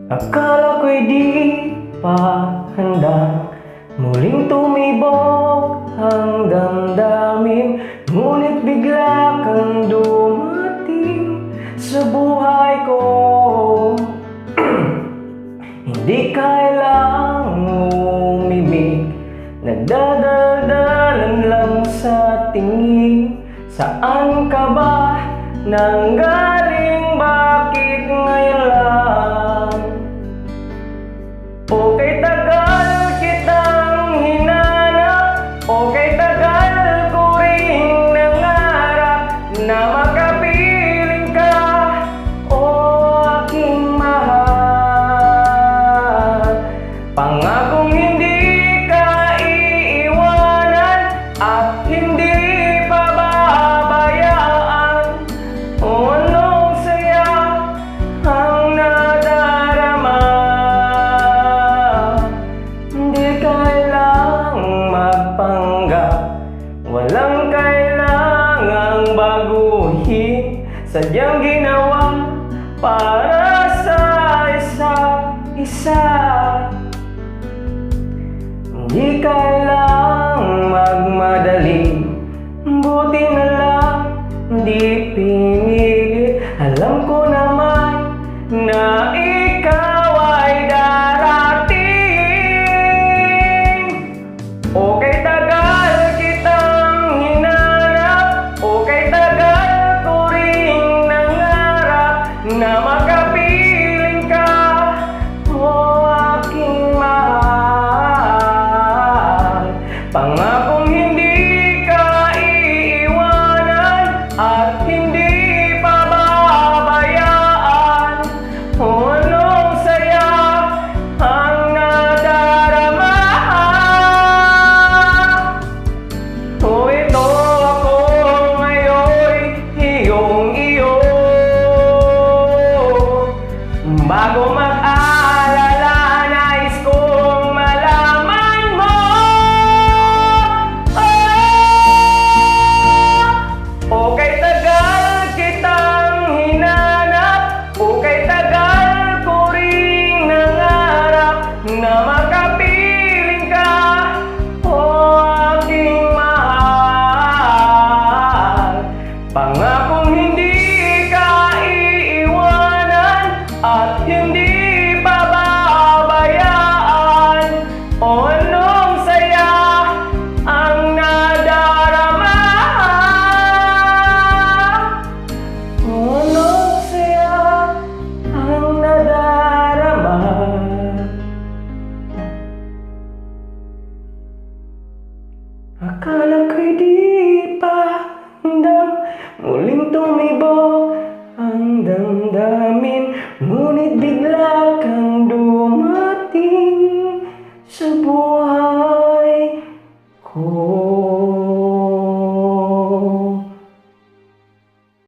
Akala ko'y di pa handa muling tumibok ang damdamin, ngunit bigla kang dumating sa buhay ko. Hindi kailangang umimik, nagdadaldalan lang sa tingin. Saan ka ba nanggaling? Bakit ngayon lang? Okay, tagal kitang hinanap, okay, tagal ko ring nangarap na makapiling ka, o aking mahal. Pangakong hindi ka iiwanan at hindi pababayaan. O anong saya ang nadarama. Hindi kailangang magpanggap, walang kailangang baguhin. Sadyang ginawa para sa isa't isa. Hindi kailangang magmadali, buti na lang di pinilit. Alam ko naman na ikaw ay darating. Okay, tagal kitang hinanap, okay, tagal ko ring nangarap na makapiling ka, o aking mahal. Pangakong hindi ka iiwanan at hindi pababayaan. O anong saya ang nadarama. O ito ako ngayon, iyong-iyo. Bago mag-alala, nais kong malaman mo. Okay, tagal kitang hinanap, okay, tagal ko ring nangarap na makapiling ka, o aking mahal. Pangakong hindi ka iiwanan at hindi pababayaan. O anong saya ang nadarama. O anong saya ang nadarama. Akala ko'y di